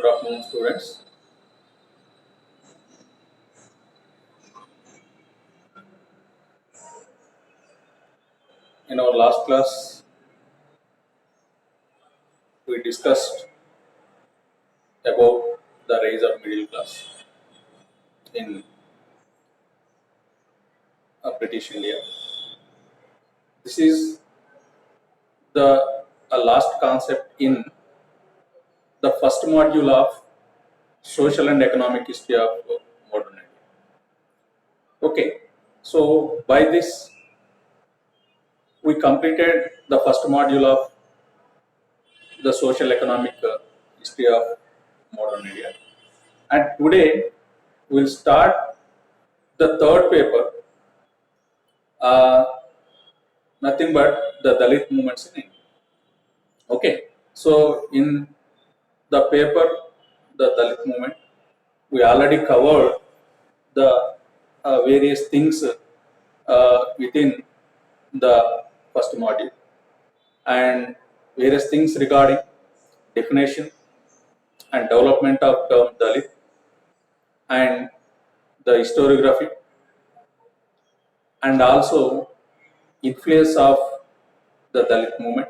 Good afternoon, students. In our last class, we discussed about the rise of middle class in British India. This is the last concept in the first module of social and economic history of modern India. Okay, so by this we completed the first module of the social economic history of modern India, and today we'll start the third paper, nothing but the Dalit movements in India. Okay, so in the paper, the Dalit movement, we already covered the various things within the first module and various things regarding definition and development of term Dalit and the historiography and also influence of the Dalit movement.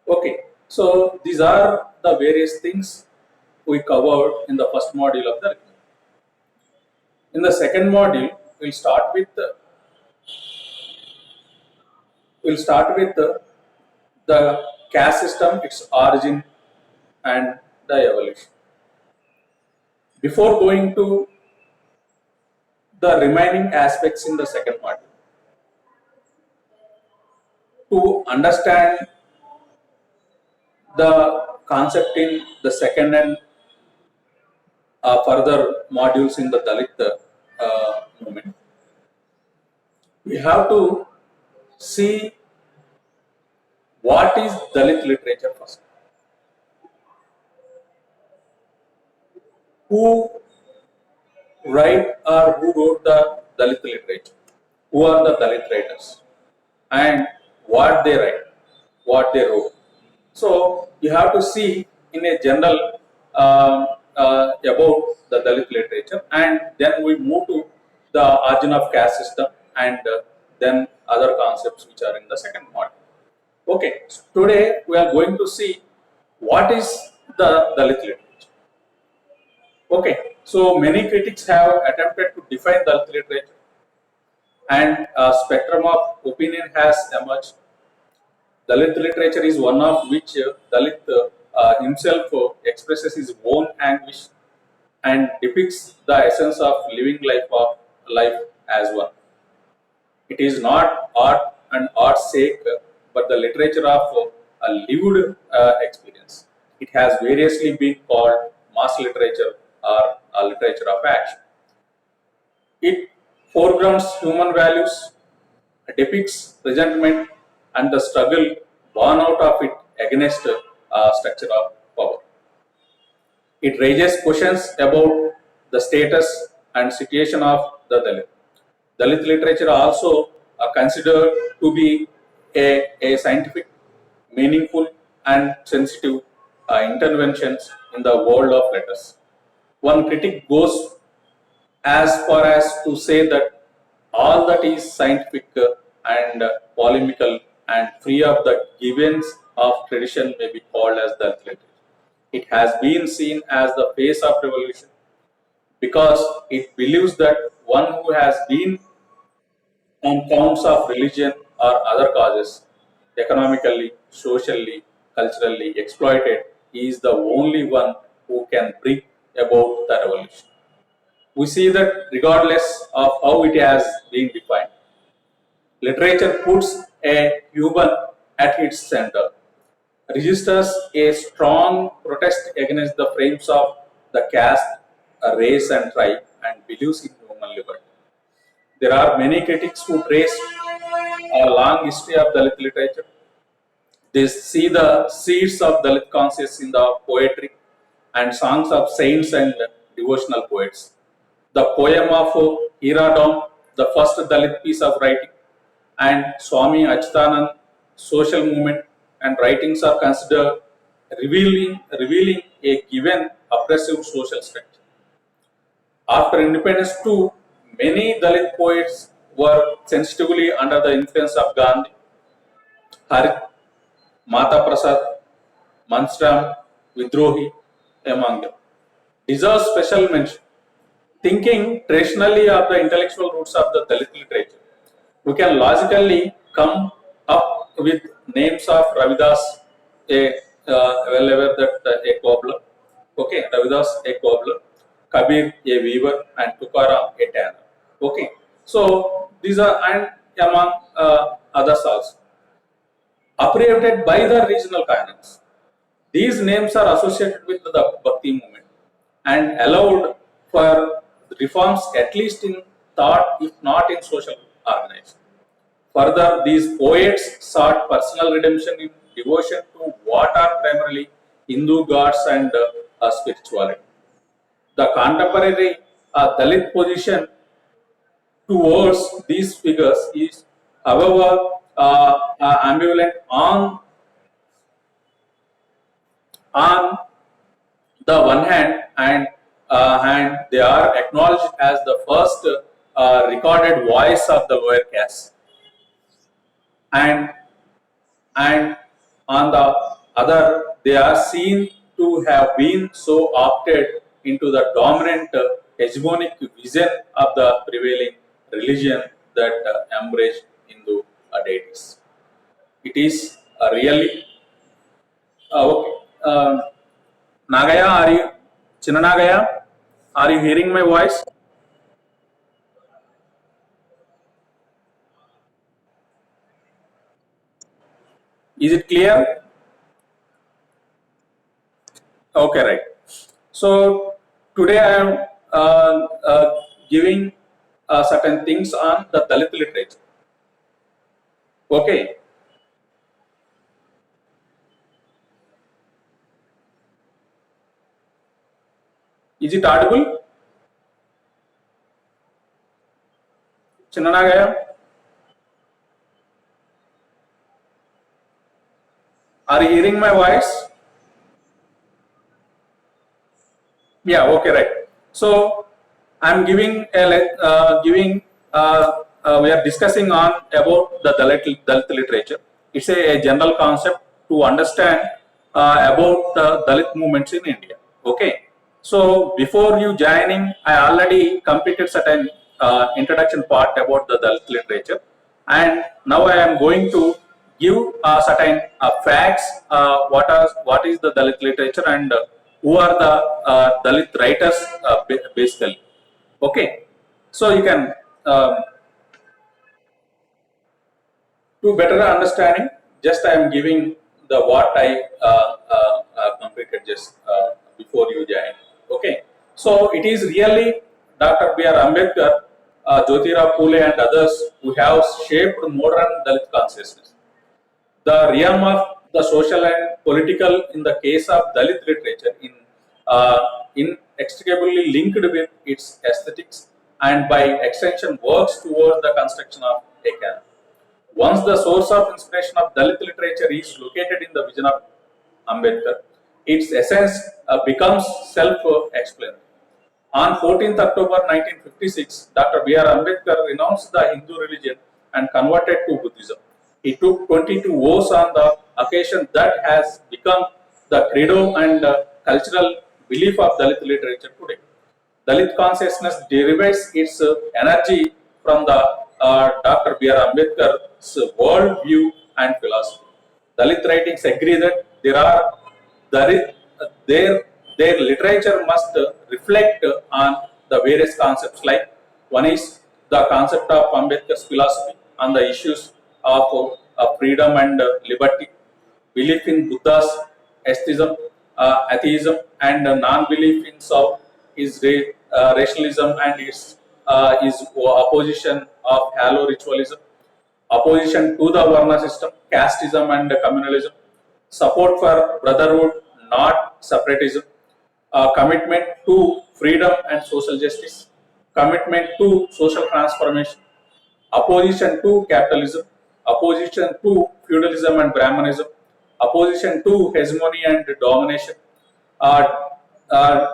Okay, so these are the various things we covered in the first module of the Dalit. In the second module, we'll start with the caste system, its origin and the evolution. Before going to the remaining aspects in the second module, to understand the concept in the second and further modules in the Dalit movement, we have to see what is Dalit literature first. Who wrote the Dalit literature? Who are the Dalit writers? And what they write, what they wrote. So you have to see in a general about the Dalit literature, and then we move to the origin of caste system and then other concepts which are in the second module. Okay, so today we are going to see what is the Dalit literature. Okay, so many critics have attempted to define Dalit literature, and a spectrum of opinion has emerged. Dalit literature is one of which Dalit himself expresses his own anguish and depicts the essence of living life as one. It is not art and art's sake, but the literature of a lived experience. It has variously been called mass literature or a literature of action. It foregrounds human values, depicts resentment and the struggle born out of it against structure of power. It raises questions about the status and situation of the Dalit. Dalit literature also considered to be a scientific, meaningful and sensitive interventions in the world of letters. One critic goes as far as to say that all that is scientific and polemical and free of the givens of tradition may be called as Dalit literature. It has been seen as the face of revolution because it believes that one who has been on counts of religion or other causes, economically, socially, culturally exploited, is the only one who can bring about the revolution. We see that regardless of how it has been defined, literature puts a human at its center, registers a strong protest against the frames of the caste, race and tribe, and believes in human liberty. There are many critics who trace a long history of Dalit literature. They see the seeds of Dalit consciousness in the poetry and songs of saints and devotional poets. The poem of Hiradom, the first Dalit piece of writing, and Swami Achyutanand social movement and writings are considered revealing a given oppressive social structure. After independence too, many Dalit poets were sensitively under the influence of Gandhi, Harit, Mata Prasad, Mansram, Vidrohi, among them. Deserves special mention. Thinking traditionally of the intellectual roots of the Dalit literature, we can logically come up with names of Ravidas, a well aware that a cobbler, okay, Ravidas a cobbler, Kabir a weaver, and Tukaram a tanner. Okay, so these are and among others also appropriated by the regional canons. These names are associated with the Bhakti movement and allowed for reforms at least in thought, if not in social organization. Further, these poets sought personal redemption in devotion to what are primarily Hindu gods and spirituality. The contemporary Dalit position towards these figures is, however, ambivalent on the one hand, and they are acknowledged as the first recorded voice of the lower caste, and and on the other, they are seen to have been so opted into the dominant hegemonic vision of the prevailing religion that embraced Hindu deities. It is really okay. Nagaya, are you Chinanagaya? Are you hearing my voice? Is it clear? Okay, right. So today I am giving certain things on the Dalit literature. Okay. Is it audible? Chinanagaya? Are you hearing my voice? Yeah, okay, right. So I'm giving we are discussing on about the Dalit literature. It's a general concept to understand about the Dalit movements in India. Okay. So before you joining, I already completed certain introduction part about the Dalit literature, and now I am going to give certain facts. What is the Dalit literature and who are the Dalit writers basically. Okay, so you can to better understanding. Just I am giving the what I completed just before you join. Okay, so it is really Dr. B.R. Ambedkar, Jyotirao Phule, and others who have shaped modern Dalit consciousness. The realm of the social and political in the case of Dalit literature uh, inextricably linked with its aesthetics and by extension works towards the construction of a canon. Once the source of inspiration of Dalit literature is located in the vision of Ambedkar, its essence becomes self-explanatory. On 14th October 1956, Dr. B.R. Ambedkar renounced the Hindu religion and converted to Buddhism. He took 22 vows on the occasion that has become the credo and cultural belief of Dalit literature today. Dalit consciousness derives its energy from the Dr. B.R. Ambedkar's world view and philosophy. Dalit writings agree that there, their, their literature must reflect on the various concepts like one is the concept of Ambedkar's philosophy on the issues of freedom and liberty, belief in Buddha's atheism, and non-belief in South is rationalism and its is opposition of halo ritualism, opposition to the Varna system, casteism and communalism, support for brotherhood, not separatism, commitment to freedom and social justice, commitment to social transformation, opposition to capitalism, opposition to feudalism and Brahmanism, opposition to hegemony and domination, uh, uh,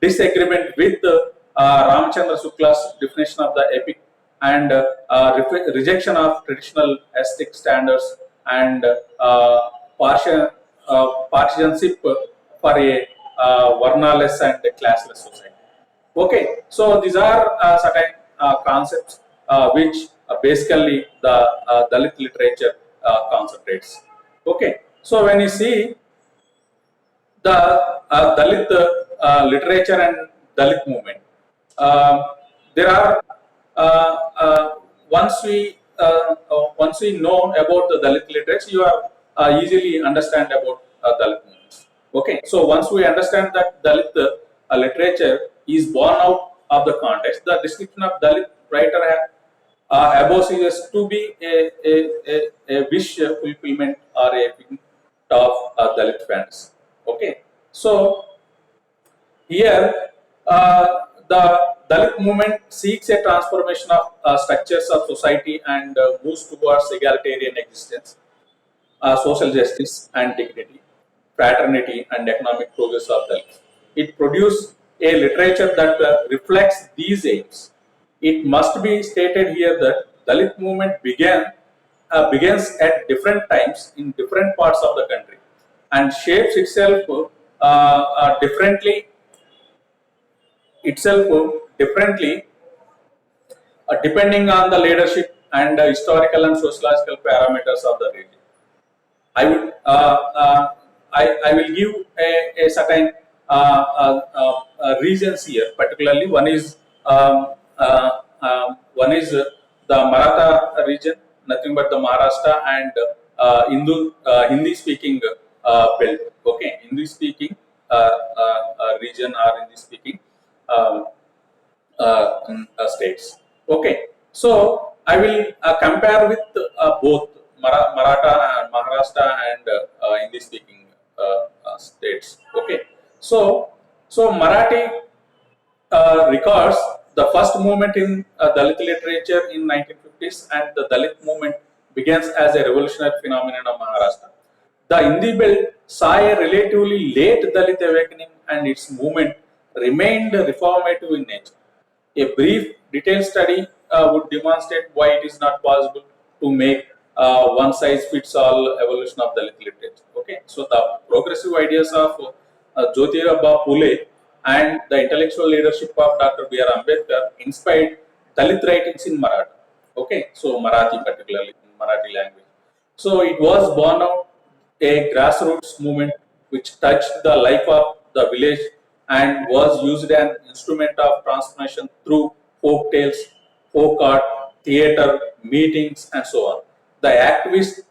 disagreement with Ramachandra Sukla's definition of the epic, and rejection of traditional aesthetic standards, and partisanship for a varnaless and classless society. Okay, so these are certain concepts which basically the Dalit literature concentrates. Okay, so when you see the Dalit literature and Dalit movement, uh, there are uh, uh, once we know about the Dalit literature, you are easily understand about Dalit movements. Okay, so once we understand that Dalit literature is born out of the context, the description of Dalit writer above is to be a wish fulfillment or a figment of Dalit fans. Okay, so here, the Dalit movement seeks a transformation of structures of society and moves towards egalitarian existence, social justice and dignity, fraternity and economic progress of Dalits. It produced a literature that reflects these aims. It must be stated here that Dalit movement begins at different times in different parts of the country and shapes itself differently depending on the leadership and historical and sociological parameters of the region. I would I will give a certain regions here. Particularly, one is the Maratha region, nothing but the Maharashtra and Hindi speaking belt. Okay, Hindi speaking region or Hindi speaking um, states. Okay, so I will compare with both Maratha and Maharashtra and Hindi speaking states. Okay, so Marathi records the first movement in Dalit literature in 1950s, and the Dalit movement begins as a revolutionary phenomenon of Maharashtra. The Hindi belt saw a relatively late Dalit awakening, and its movement remained reformative in nature. A brief, detailed study would demonstrate why it is not possible to make one size fits all evolution of Dalit literature. Okay, so the progressive ideas of Jyotirabha Phule and the intellectual leadership of Dr. B.R. Ambedkar inspired Dalit writings in Marathi. Okay, so Marathi particularly in Marathi language. So it was born out a grassroots movement which touched the life of the village and was used as an instrument of transformation through folk tales, folk art, theatre, meetings, and so on. The activist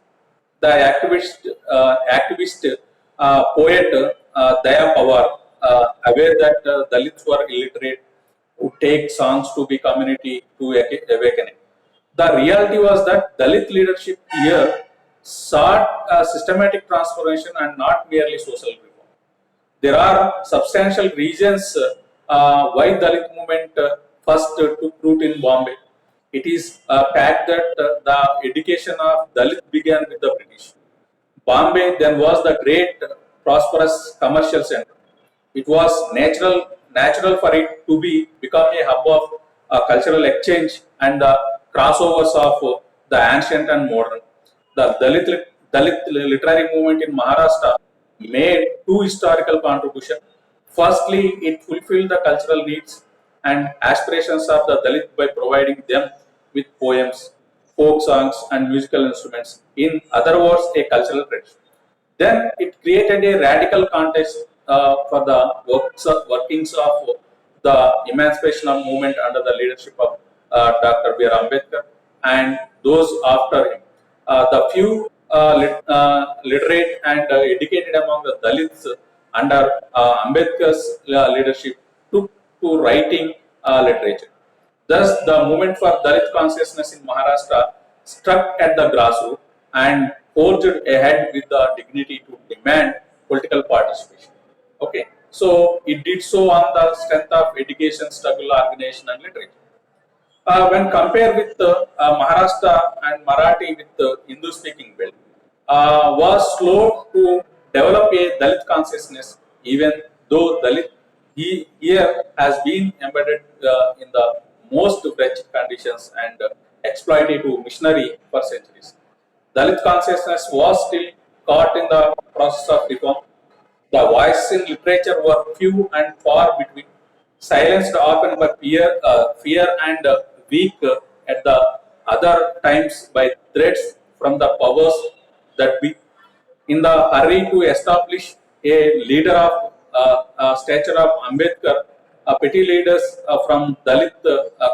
poet Daya Pawar, aware that Dalits were illiterate, would take songs to be community to awakening. The reality was that Dalit leadership here sought a systematic transformation and not merely social reform. There are substantial reasons why Dalit movement first took root in Bombay. It is a fact that the education of Dalit began with the British. Bombay then was the great prosperous commercial center. It was natural for it to become a hub of cultural exchange and the crossovers of the ancient and modern. The Dalit literary movement in Maharashtra made two historical contributions. Firstly, it fulfilled the cultural needs and aspirations of the Dalit by providing them with poems, folk songs, and musical instruments. In other words, a cultural tradition. Then it created a radical context for the workings of the emancipation of movement under the leadership of Dr. B.R. Ambedkar and those after him. The few literate and educated among the Dalits under Ambedkar's leadership took to writing literature. Thus, the movement for Dalit consciousness in Maharashtra struck at the grassroots and forged ahead with the dignity to demand political participation. Okay, so it did so on the strength of education, struggle, organization, and literature. When compared with Maharashtra and Marathi with the Hindu-speaking belt, was slow to develop a Dalit consciousness even though Dalit he here has been embedded in the most wretched conditions and exploitative missionary for centuries. Dalit consciousness was still caught in the process of reform. The voices in literature were few and far between, silenced often by fear and weak at the other times by threats from the powers that be. In the hurry to establish a leader of stature of Ambedkar, petty leaders from Dalit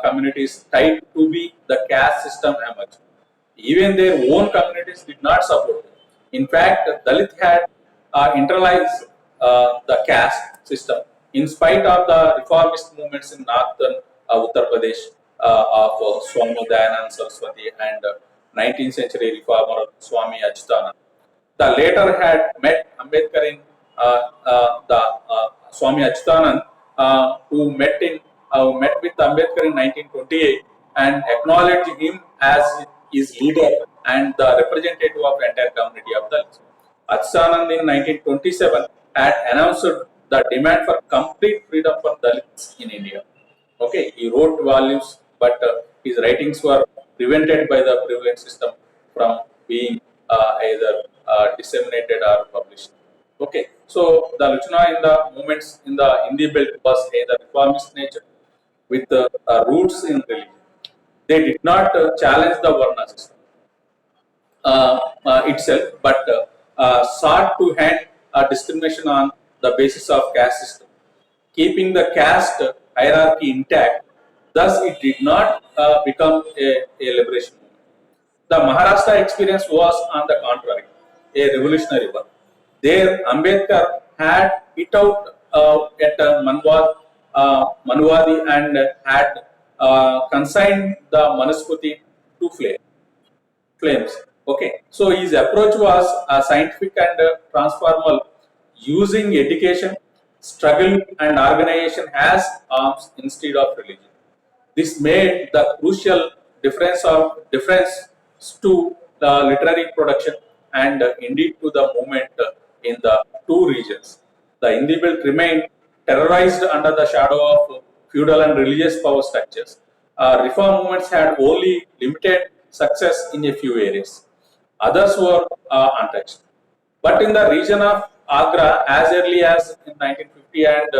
communities tried to be the caste system emerged. Even their own communities did not support them. In fact, Dalit had internalized the caste system in spite of the reformist movements in northern Uttar Pradesh of Swami Dayanand Saraswati and 19th century reformer Swami Achyutanand. The latter had met Ambedkar in the Swami Achyutanand, who met with Ambedkar in 1928 and acknowledged him as his leader and the representative of the entire community of Dalits. Achyutanand in 1927 had announced the demand for complete freedom for Dalits in India. Okay, he wrote volumes, but his writings were prevented by the prevalent system from being either disseminated or published. Okay, so the Luchna in the movements in the Hindi belt was either reformist nature with roots in religion. They did not challenge the Varna system itself, but sought to hand discrimination on the basis of caste system, keeping the caste hierarchy intact. Thus, it did not become a liberation movement. The Maharashtra experience was, on the contrary, a revolutionary one. There, Ambedkar had it out at Manuvadi and had consigned the Manusmriti to flames. Okay, so his approach was scientific and transformal, using education, struggle, and organization as arms instead of religion. This made the crucial difference to the literary production and indeed to the movement in the two regions. The Hindi belt remained terrorized under the shadow of feudal and religious power structures. Reform movements had only limited success in a few areas. Others were untouched. But in the region of Agra, as early as in 1950 and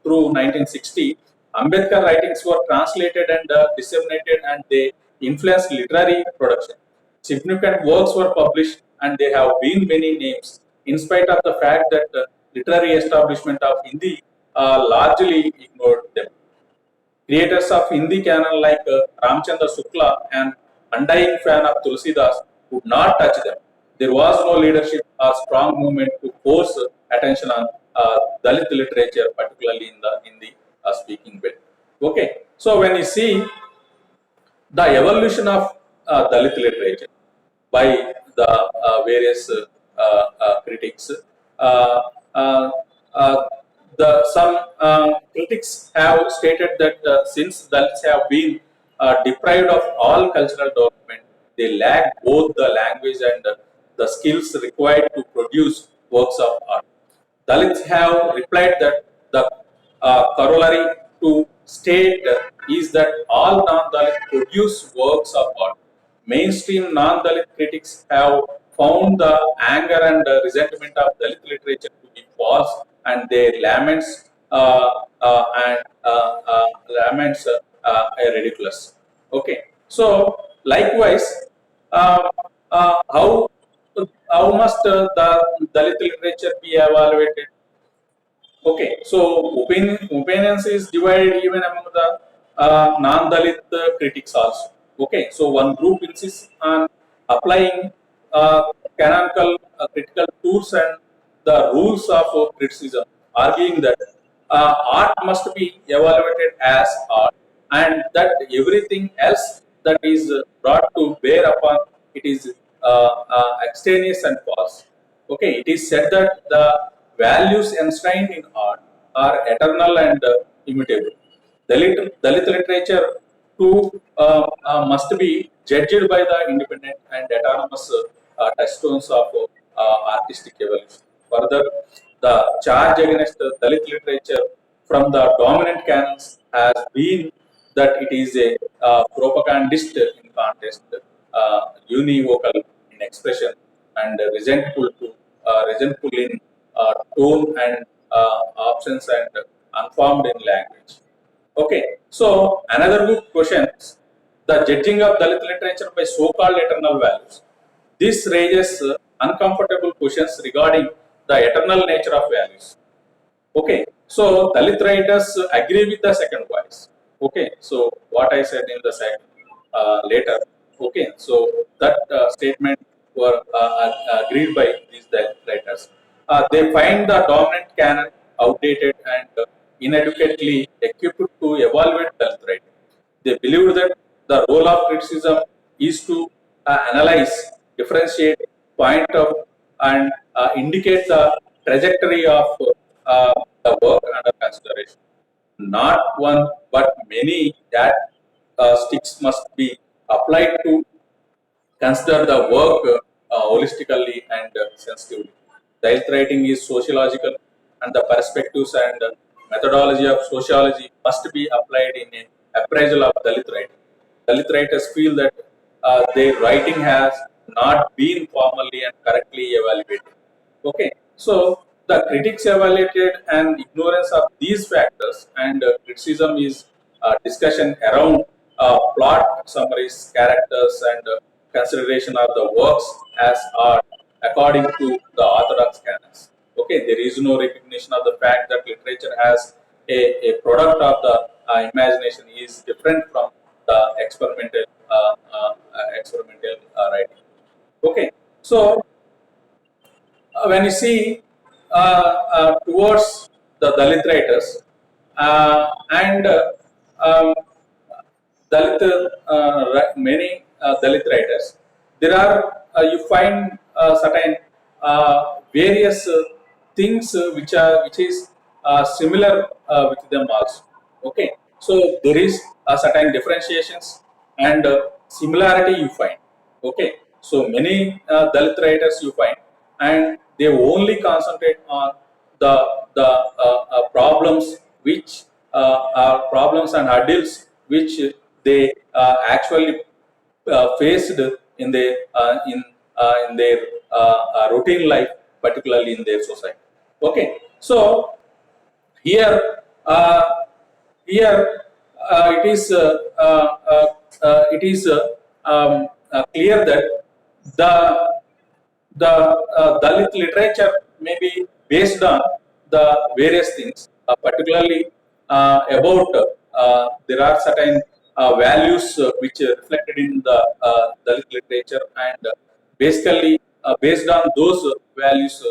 through 1960, Ambedkar writings were translated and disseminated, and they influenced literary production. Significant works were published, and there have been many names, in spite of the fact that literary establishment of Hindi largely ignored them. Creators of Hindi canon like Ramchandra Shukla, an undying fan of Tulsidas, would not touch them. There was no leadership or strong movement to force attention on Dalit literature, particularly in the speaking bit. Okay, so when you see the evolution of Dalit literature by the various critics. Uh, uh, uh, some critics have stated that since Dalits have been deprived of all cultural development, they lack both the language and the skills required to produce works of art. Dalits have replied that the corollary to state is that all non-Dalit produce works of art. Mainstream non-Dalit critics have found the anger and resentment of Dalit literature to be false, and their laments are ridiculous. Okay, so likewise, uh, how must the Dalit literature be evaluated? Okay, so opinions is divided even among the non-Dalit critics also. Okay, so one group insists on applying canonical critical tools and the rules of criticism, arguing that art must be evaluated as art, and that everything else that is brought to bear upon it is extraneous and false. Okay, it is said that the values enshrined in art are eternal and immutable. Dalit literature too must be judged by the independent and autonomous touchstones of artistic evolution. Further, the charge against Dalit literature from the dominant canons has been that it is a propagandist in contest, univocal in expression, and resentful in tone and options, and unformed in language. Okay, so another good question is the judging of Dalit literature by so-called eternal values. This raises uncomfortable questions regarding the eternal nature of values. Okay, so Dalit writers agree with the second voice. Okay, so what I said in the second later. Okay, so that statement were agreed by these Dalit writers. They find the dominant canon outdated and inadequately equipped to evaluate Dalit writing. They believe that the role of criticism is to analyze, differentiate, point out, and indicate the trajectory of the work under consideration. Not one, but many that sticks must be applied to consider the work holistically and sensitively. The health writing is sociological, and the perspectives and methodology of sociology must be applied in an appraisal of Dalit writing. Dalit writers feel that their writing has not been formally and correctly evaluated. Okay, so the critics evaluated an ignorance of these factors, and criticism is discussion around plot summaries, characters, and consideration of the works as art according to the orthodox canons. Okay, there is no recognition of the fact that literature as a product of the imagination is different from the experimental writing. Okay, so when you see towards the Dalit writers and Dalit, many Dalit writers, there are you find certain various things which is similar with them also. Okay, so there is certain differentiations and similarity you find. Okay, so many Dalit writers you find, and they only concentrate on the problems which are problems and hurdles which they actually faced in their routine life, particularly in their society. Okay, so here uh, here clear that the Dalit literature may be based on the various things, particularly about there are certain values which are reflected in the Dalit literature, and basically based on those values,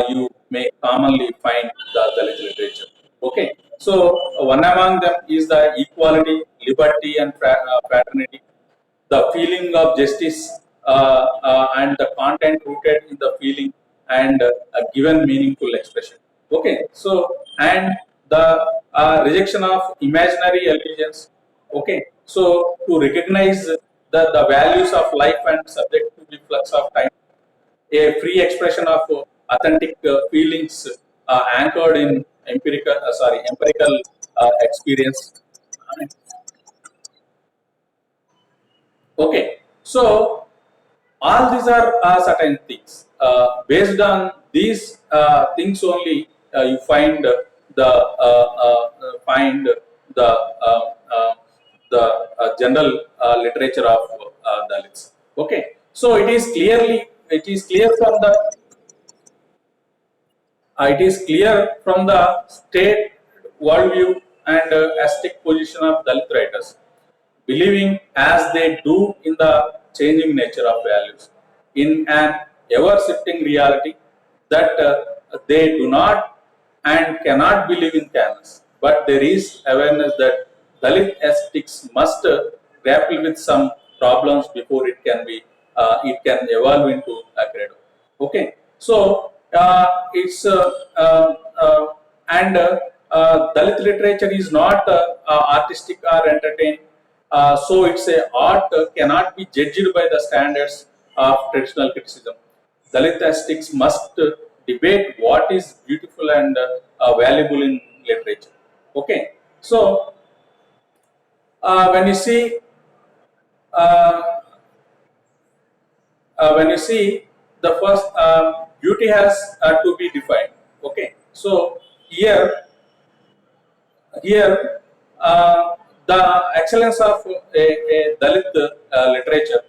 you may commonly find the Dalit literature. Okay, so one among them is the equality, liberty, and fraternity, the feeling of justice, and the content rooted in the feeling and a given meaningful expression. Okay, so and the rejection of imaginary allegiance. Okay, so to recognize the values of life and subject to the flux of time, a free expression of authentic feelings anchored in empirical experience. Okay, so all these are certain things. Based on these things only, you find uh, the general literature of Dalits. Okay, so it is clear from the state worldview and aesthetic position of Dalit writers, believing as they do in the changing nature of values, in an ever shifting reality, that they do not and cannot believe in canons. But there is awareness that Dalit aesthetics must grapple with some problems before it can evolve into a credo. Okay, so it's and Dalit literature is not artistic or entertaining, so it's a art cannot be judged by the standards of traditional criticism. Dalit aesthetics must debate what is beautiful and valuable in literature. Okay, so when you see uh, when you see the first beauty has to be defined. Okay, so here the excellence of a Dalit literature,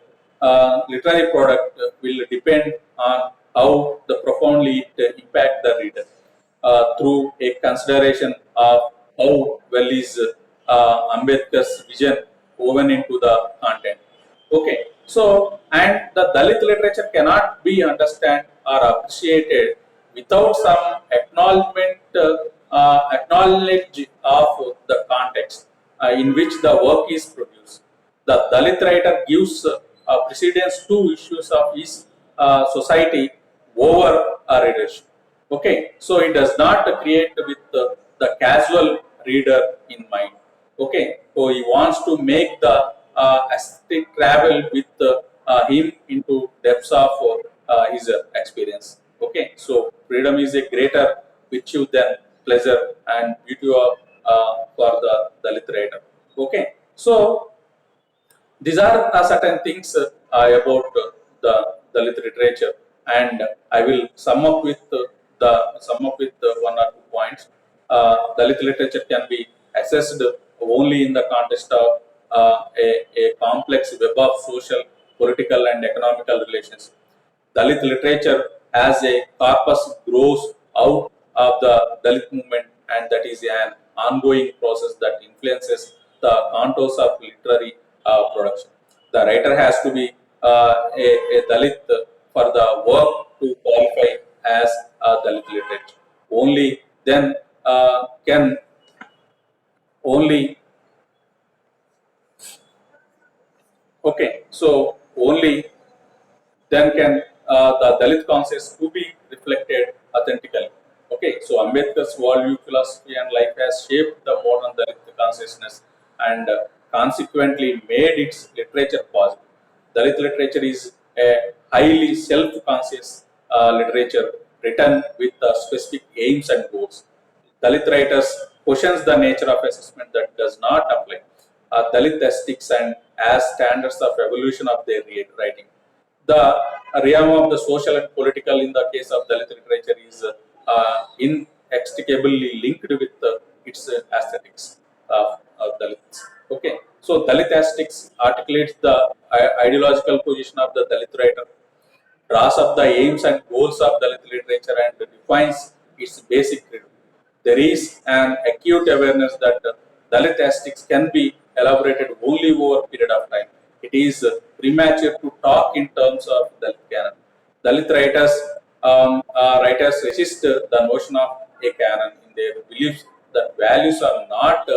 literary product will depend on how the profoundly it impact the reader through a consideration of how well is Ambedkar's vision woven into the content. Okay, so and the Dalit literature cannot be understood or appreciated without some acknowledge of the context in which the work is produced. The Dalit writer gives precedence to issues of his society over readership. Okay, so it does not create with the casual reader in mind. Okay, so he wants to make the aesthetic travel with him into depths of his experience. Okay, so freedom is a greater virtue than pleasure and beauty of, for the literator. Okay, so these are certain things about the literature, and I will sum up with one or two points. Dalit literature can be assessed only in the context of a complex web of social, political, and economical relations. Dalit literature as a corpus grows out of the Dalit movement, and that is an ongoing process that influences the contours of literary production. The writer has to be a Dalit for the work to qualify as a Dalit literature. Only then can only okay. So only then can the Dalit conscience to be reflected authentically. Okay, so Ambedkar's worldview, philosophy, and life has shaped the modern Dalit consciousness and consequently made its literature possible. Dalit literature is a highly self-conscious literature written with specific aims and goals. Dalit writers questions the nature of assessment that does not apply Dalit aesthetics and as standards of evolution of their writing. The realm of the social and political in the case of Dalit literature is inextricably linked with its aesthetics of Dalits. Okay, so Dalit aesthetics articulates the ideological position of the Dalit writer, draws up the aims and goals of Dalit literature, and defines its basic creed. There is an acute awareness that Dalit aesthetics can be elaborated only over a period of time. It is premature to talk in terms of Dalit canon. Dalit writers resist the notion of a canon in their beliefs that values are not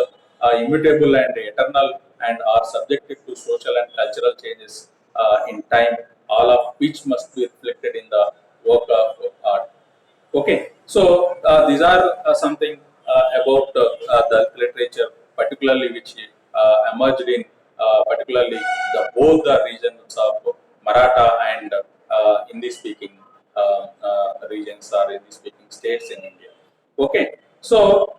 immutable and eternal and are subjected to social and cultural changes in time, all of which must be reflected in the work of art. Okay, so these are something about the literature, particularly which emerged in particularly the both the regions of Maratha and Hindi-speaking regions or Hindi-speaking states in India. Okay, so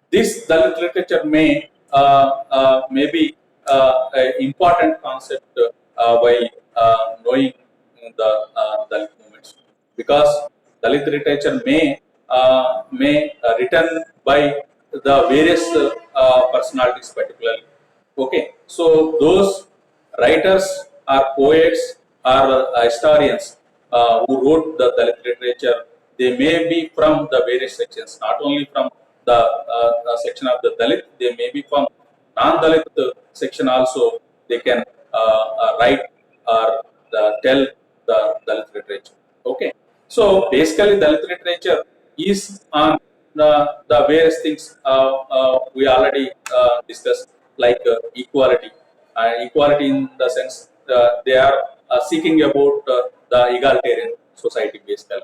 this Dalit literature may be an important concept by knowing the Dalit movements, because Dalit literature may written by the various personalities particularly. Okay, so those writers are poets or historians who wrote the Dalit literature. They may be from the various sections, not only from the section of the Dalit. They may be from non-Dalit section also. They can write or tell the Dalit literature. Okay, so basically Dalit literature is on the various things we already discussed, like equality. Equality in the sense they are seeking about the egalitarian society basically.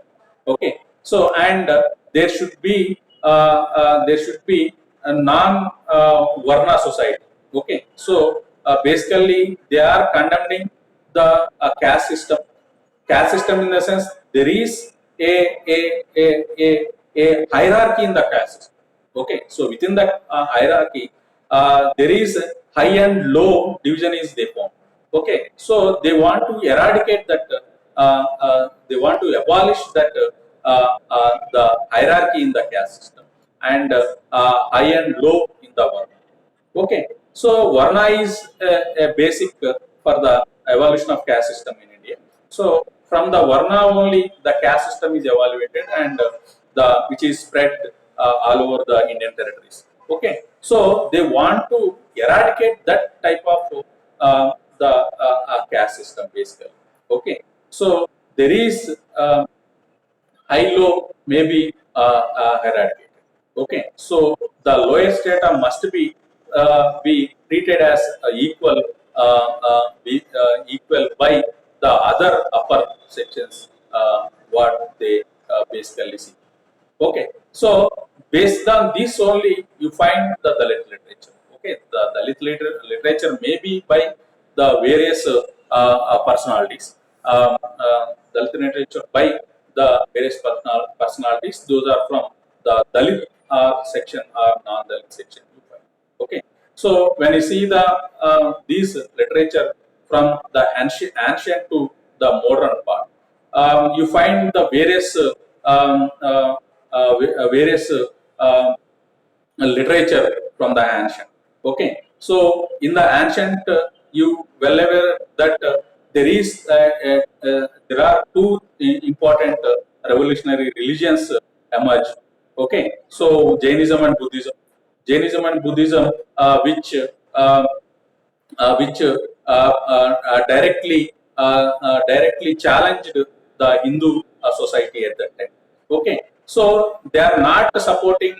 Okay, so and there should be a non Varna society. Okay, so basically they are condemning the caste system. Caste system in the sense there is a, a hierarchy in the caste system. Okay, so within the hierarchy, there is high and low division is they form. Okay, so they want to eradicate that. They want to abolish that the hierarchy in the caste system and high and low in the world. Okay, so Varna is a basic for the evolution of caste system in India. So from the Varna only the caste system is evaluated and the which is spread all over the Indian territories. Okay, so they want to eradicate that type of the caste system basically. Okay, so there is high low may be eradicated. Okay, so the lowest strata must be treated as equal by the other upper sections what they basically see. Okay, so based on this only you find the Dalit literature. Okay, the Dalit literature may be by the various personalities. Dalit literature by the various personalities. Those are from the Dalit section or non-Dalit section. You find. Okay, so when you see the these literature from the ancient to the modern part, you find the various various literature from the ancient. Okay, so in the ancient, you well aware that there are two important revolutionary religions emerged. Okay, so Jainism and Buddhism. Jainism and Buddhism, which directly challenged the Hindu society at that time. Okay, so they are not supporting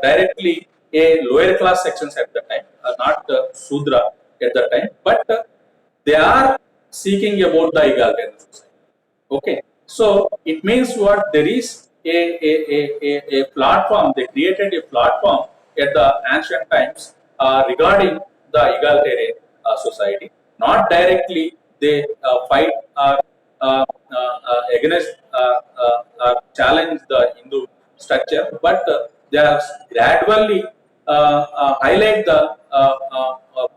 directly a lower class sections at that time, not Sudra at that time, but they are seeking about the egalitarian society. Okay, so it means what there is a platform. They created a platform at the ancient times regarding the egalitarian society. Not directly they fight or against challenge the Hindu structure, but they are gradually highlight the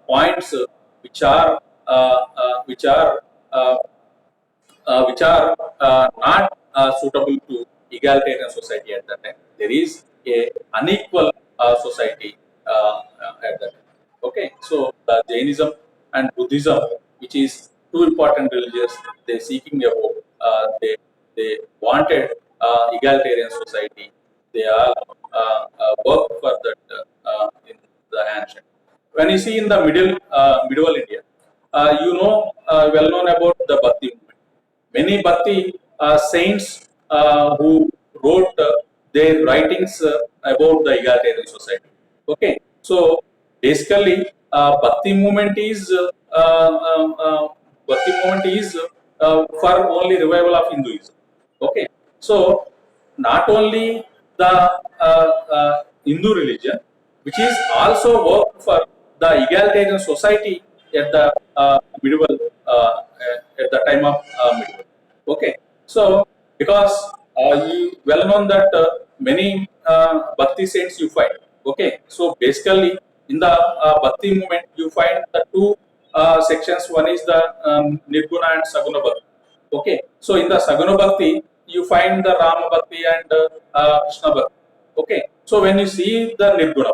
points which are not suitable to egalitarian society at that time. There is a unequal society at that time. Okay, so the Jainism and Buddhism, which is two important religions, they seeking about they wanted egalitarian society. They are work for that in the ancient. When you see in the medieval India, you know well known about the Bhakti movement. Many Bhakti saints who wrote their writings about the egalitarian society. Okay, so basically, Bhakti movement is for only revival of Hinduism. Okay, so not only the Hindu religion, which is also work for the egalitarian society at the medieval at the time of medieval. Okay, so because you well known that many Bhakti saints you find. Okay, so basically in the Bhakti movement you find the two sections. One is the Nirguna and Saguna Bhakti. Okay, so in the Saguna Bhakti you find the Rama Bhakti and Krishna Bhakti. Okay, so when you see the Nirguna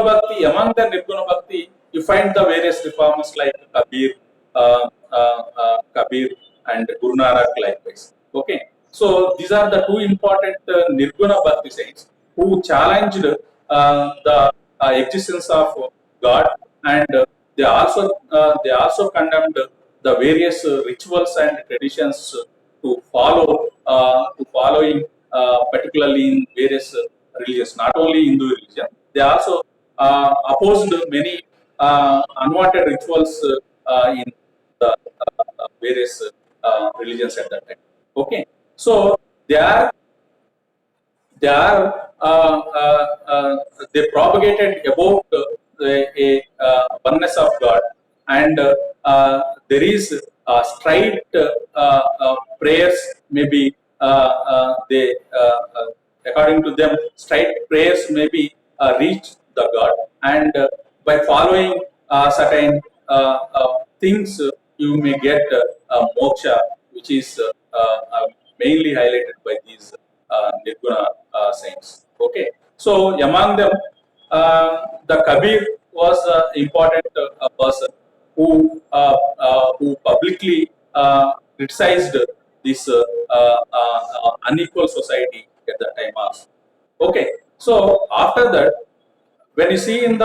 Bhakti, among the Nirguna Bhakti, you find the various reformers like Kabir and Guru Nanak likewise. Okay, so these are the two important Nirguna Bhakti saints who challenged the existence of God, and they also condemned the various rituals and traditions to following particularly in various religions, not only Hindu religion. They also opposed many unwanted rituals in the various religions at that time. Okay, so they are they propagated about a oneness of God, and there is straight prayers may be they according to them straight prayers may be reach the God, and by following certain things you may get moksha, which is mainly highlighted by these Nirguna saints. Okay, so among them, the Kabir was an important person who publicly criticized this unequal society at that time also. Okay, so after that, when you see in the